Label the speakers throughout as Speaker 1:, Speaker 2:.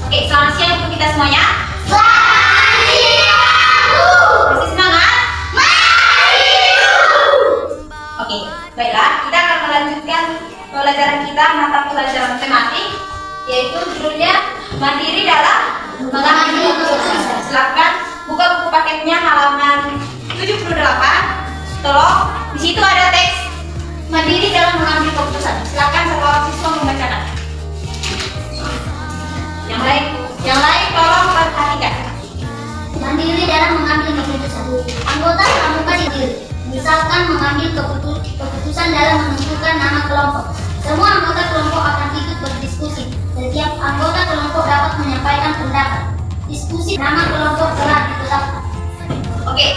Speaker 1: Oke, selamat siang untuk kita semuanya.
Speaker 2: Selamat siang, Bu.
Speaker 1: Masih semangat?
Speaker 2: Mari, Bu.
Speaker 1: Oke, baiklah, kita akan melanjutkan pelajaran kita mata pelajaran matematik, yaitu judulnya mandiri dalam mengambil keputusan. Silakan buka buku paketnya halaman 78. Tolong, di situ ada teks mandiri dalam mengambil keputusan. Silakan satu orang siswa membacakan. Yang lain tolong perhatikan.
Speaker 2: Mandiri dalam mengambil keputusan. Anggota pramuka dipilih. Misalkan mengambil keputusan dalam menentukan nama kelompok. Semua anggota kelompok akan ikut berdiskusi. Setiap anggota kelompok dapat menyampaikan pendapat. Diskusi nama kelompok telah ditetapkan.
Speaker 1: Oke,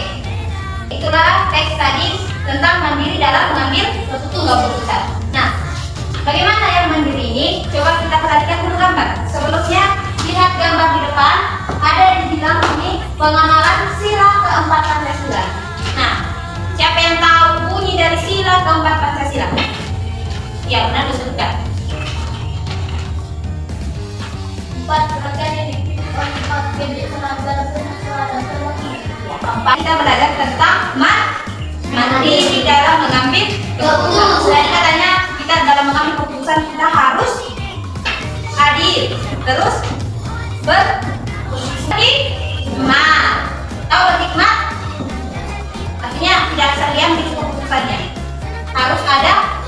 Speaker 1: itulah teks tadi tentang mandiri dalam mengambil keputusan. Nah, bagaimana yang mandiri ini? Coba kita perhatikan dulu gambar. Sebelumnya, lihat gambar di depan. Ada yang dibilang ini pengamalan sila keempat Pancasila. Nah, siapa yang tahu bunyi dari sila keempat Pancasila? Ya, benar disebutkan.
Speaker 2: 4. Rakyat yang dipilih oleh 4 pendek tenaga bersuara dan terwakili.
Speaker 1: Keempat, kita belajar tentang mandiri dalam mengambil keputusan. Jadi katanya kita dalam mengambil keputusan kita harus adil, terus berhikmat. Tahu berhikmat? Artinya tidak serlian di keputusannya. Harus ada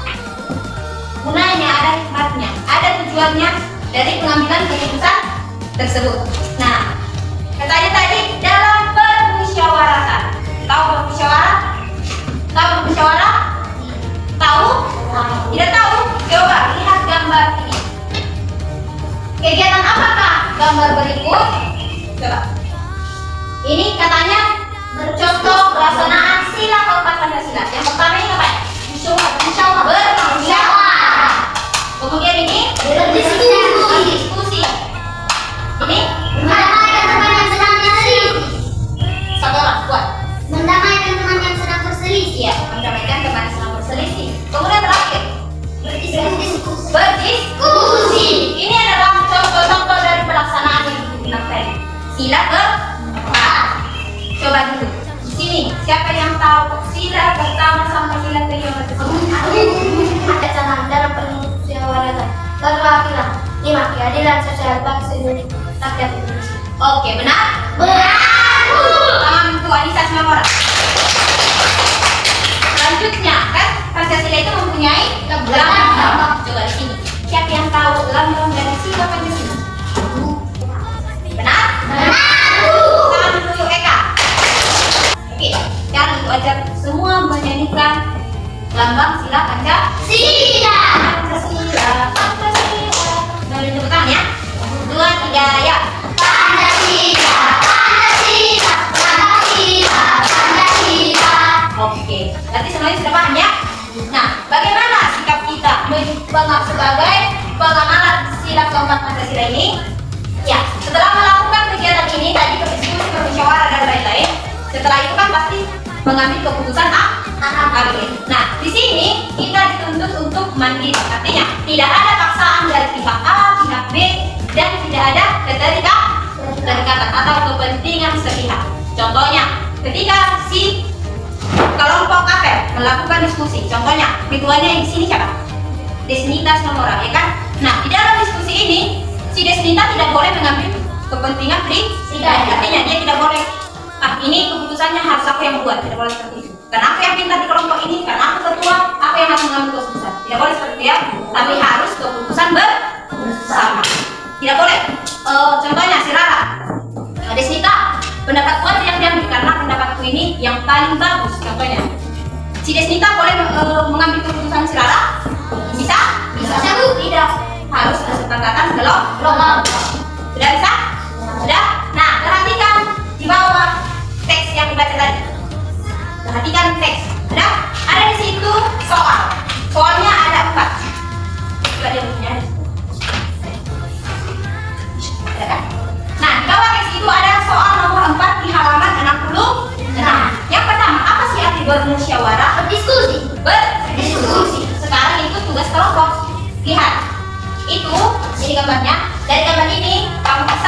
Speaker 1: gunanya, ada hikmatnya, ada tujuannya dari pengambilan keputusan tersebut. Nah, katanya tadi dalam permusyawaratan. Tahu bermusyawarah? Tahu bermusyawarah? Tahu? Tidak tahu? Coba lihat gambar ini. Kegiatan apakah gambar berikut? Coba. Ini katanya bercontoh pelaksanaan sila keempat Pancasila. Yang pertama ini apa? Bermusyawarah. Kemudian ini berdiskusi. Ini
Speaker 2: Mendamaikan teman yang sedang berselisih.
Speaker 1: satu orang kuat.
Speaker 2: Mendamaikan teman yang sedang berselisih.
Speaker 1: Iya, mendamaikan teman yang sedang berselisih. Kemudian terakhir berdiskusi. Ini adalah contoh-contoh dari pelaksanaan yang digunakan tadi. Sila keempat. Coba dulu. Di sini siapa yang tahu sila pertama sampai sila kelima tersebut?
Speaker 2: Ada cara dalam permusyawaratan. Perwakilan. 5. Keadilan sosial bangsa Indonesia. Rakyat Indonesia.
Speaker 1: Oke, benar?
Speaker 2: Benar, Bu.
Speaker 1: Tangan untuk Anissa semua orang. Selanjutnya, kan Pancasila itu mempunyai lambang. Coba di sini. Siapa yang tahu lambang dari sila Pancasila? Benar?
Speaker 2: Benar, Bu.
Speaker 1: Tangan untuk Eka. Oke, sekarang itu ajar semua menyanyikan lambang sila Pancasila.
Speaker 2: Sila.
Speaker 1: Pancasila. Sambil tepuk tangan ya. 2, 3, ya.
Speaker 2: Pancasila. Pancasila. Pancasila. Pancasila.
Speaker 1: Oke, berarti semuanya sudah paham ya? Nah, bagaimana sikap kita sebagai pengamalan sila keempat Pancasila ini? Ya, setelah melakukan kegiatan ini tadi berdiskusi, bermusyawarah dan lain-lain, setelah itu kan pasti mengambil keputusan akhir. Nah, di sini kita dituntut untuk mandiri. Artinya tidak ada paksaan dari pihak A, pihak B, dan tidak ada keterikatan atau kepentingan sepihak. Contohnya, ketika si kelompok apel melakukan diskusi, contohnya ketuanya di sini siapa? Desnita Sinomorang, ya kan? Nah, di dalam diskusi ini si Desnita tidak boleh mengambil kepentingan pribadi. Artinya dia tidak boleh, ini keputusannya harus aku yang buat, tidak boleh seperti itu. Karena aku yang pintar di kelompok ini, karena aku ketua, aku yang harus mengambil keputusan. Tidak boleh seperti itu ya, tapi harus keputusan bersama. Tidak boleh. Contohnya si Rara, Desnita, pendapatku aja yang diambil karena pendapatku ini yang paling bagus. Contohnya, si Desnita boleh mengambil keputusan si Rara? Bisa? Bisa. Tidak. Harus kesepakatan kelompok. Sudah bisa? Sudah? Nah, perhatikan di bawah teks yang dibaca tadi. Perhatikan teks. Ada di situ soal. Soalnya ada 4. Coba dia punya. Ada kan? Nah, di bawah teks itu ada soal nomor 4 di halaman 66. Yang pertama, apa sih arti bermusyawarah? Berdiskusi. Sekarang itu tugas kelompok. Lihat. Itu, ini gambarnya. Dari gambar ini, kamu kasih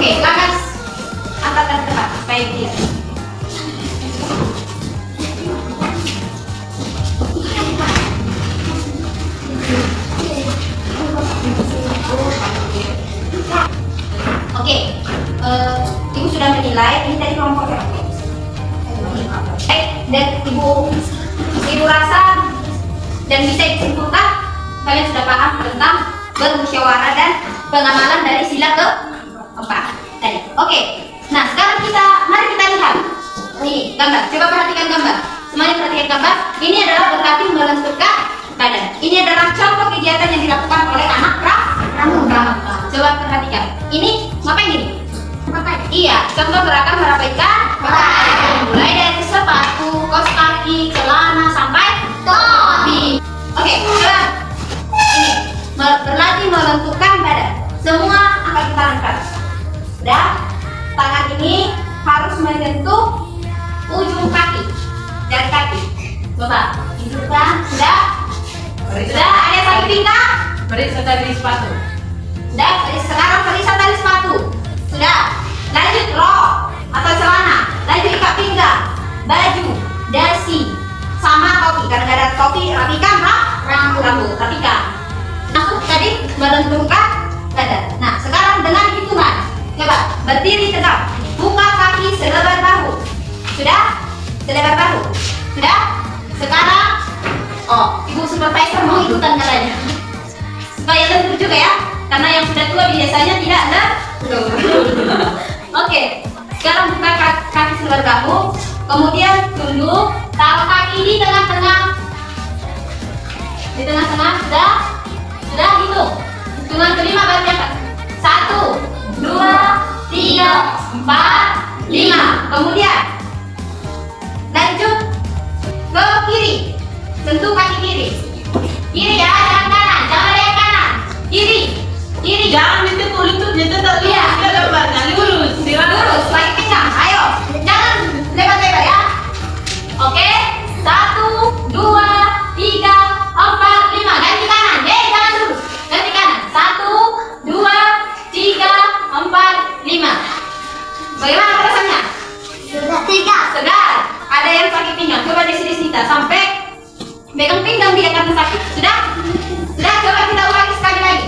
Speaker 1: Oke, silakan angkatkan ke depan supaya dia. Oke, ibu sudah menilai ini tadi kelompoknya. Dan ibu rasa dan bisa disimpulkan kalian sudah paham tentang bermusyawarah dan pengamalan dari sila keempat tadi. Oke, nah sekarang mari kita lihat ini gambar. Coba perhatikan gambar. Semuanya perhatikan gambar. Ini adalah berkati menentukan keadaan. Ini adalah contoh kegiatan yang dilakukan oleh anak pramuka. Coba perhatikan. Ini ngapain ini? Iya, contoh gerakan merapaikan mulai dari sepatu, kaos kaki, celana sampai topi. Oke, coba ini berlatih menentukan badan. Semua akan kita angkat. Sudah, tangan ini harus menyentuh ujung kaki, jari kaki. Coba, hidupkan. Sudah? Sudah, ada sakit pinggang?
Speaker 3: Periksa tali sepatu.
Speaker 1: Sudah, sekarang periksa tali sepatu. Sudah, lanjut rok atau celana, lanjut ikat pinggang, baju, dasi, sama topi. Karena nggak ada topi, rapikan rambut, rapikan. Masuk tadi menentukan badan. Nah, sekarang dengan hitungan, coba berdiri tegak, buka kaki selebar bahu. Sudah, selebar bahu. Sudah. Sekarang, ibu supervisor mau ikutan katanya. Supaya lentur juga ya, karena yang sudah tua biasanya tidak lentur. Oke, sekarang buka kaki selebar bahu, kemudian tunduk, taruh kaki di tengah-tengah. Di tengah-tengah, sudah hitung. Hitungan kelima baru diangkat. 1, 2, 3, 4, 5. Kemudian lanjut ke kiri. Sentuh kaki kiri. Kiri ya, jangan kanan, jangan ada yang kanan. Kiri.
Speaker 3: Jangan ditekuk lututnya, tetap
Speaker 1: Iya.
Speaker 3: gambarnya lurus.
Speaker 1: Lurus, lagi pinggang. Ayo, jangan lebar-lebar ya. Oke, 1, 2, 3, 4, 5. Ganti kanan. Jangan lurus. Ganti kanan. 1, 2, 3, 4, 5. Bagaimana perasaannya?
Speaker 2: Sudah 3.
Speaker 1: Segar. Ada yang sakit pinggang. Coba di sini sampai pegang pinggang dia karena sakit. Sudah? Coba kita ulangi sekali lagi.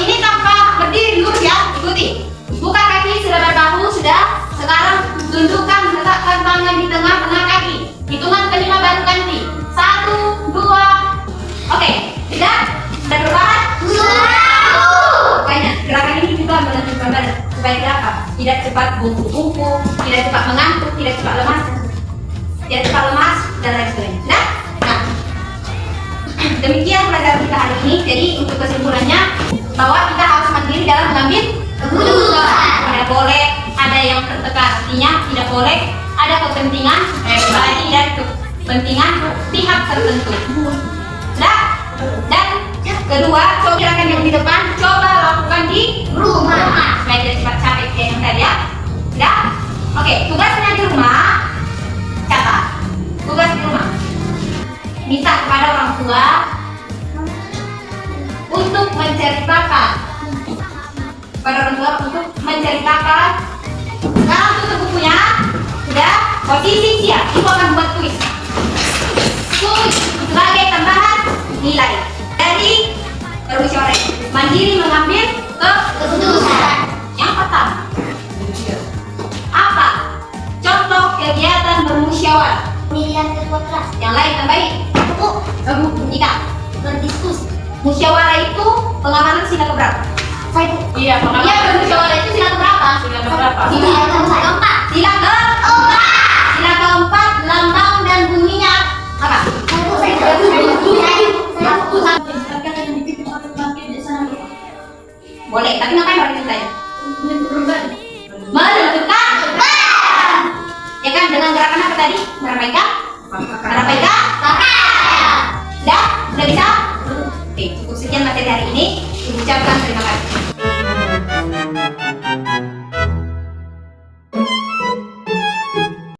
Speaker 1: Ini tanpa berdiri lurus ya. Ikuti. Buka kaki selebar bahu. Sudah. Sekarang tundukkan, letakkan tangan di tengah-tengah kaki. Hitungan kelima baru ganti. 1, 2. Oke. Sudah berubah? Makanya gerakan ini juga menentukan badan supaya tidak apa? Tidak cepat bungkuk-bungkuk, tidak cepat mengantuk, tidak cepat lemas, dan lain sebagainya. Sudah? Nah, demikian pelajaran kita hari ini. Jadi untuk kesimpulannya bahwa kita harus mandiri dalam mengambil keputusan. Tidak boleh ada yang tertekan, artinya tidak boleh ada kepentingan pribadi dan kepentingan pihak tertentu. Sudah? Dan kedua, coba gerakan yang di depan coba lakukan di rumah supaya tidak cepat capek kayak yang tadi ya. Sudah? Oke, tugasnya di rumah. Catat. Tugas di rumah. Minta kepada orang tua untuk menceritakan. Sekarang tutup bukunya. Sudah? Posisi siap. Ibu akan buat kuis. Kuis sebagai tambahan nilai dari bermusyawarah. Mandiri mengambil keputusan. Yang pertama, apa contoh kegiatan bermusyawarah?
Speaker 2: Pemilihan ketua kelas.
Speaker 1: Yang lain tambahin. Ika,
Speaker 2: Berdiskusi.
Speaker 1: musyawarah itu pengamanan sila keberapa?
Speaker 3: Iya,
Speaker 1: Iya, bermusyawarah itu sila keberapa?
Speaker 3: Sila keberapa?
Speaker 1: Sila keempat. Sila keempat, lambang dan bunyinya apa? Boleh, tapi ngapain orang itu tanya? Menentukan badan. Ya kan, dengan gerakan apa tadi? Merapaikan? Sudah bisa? Oke, cukup sekian materi hari ini. Ucapkan terima kasih.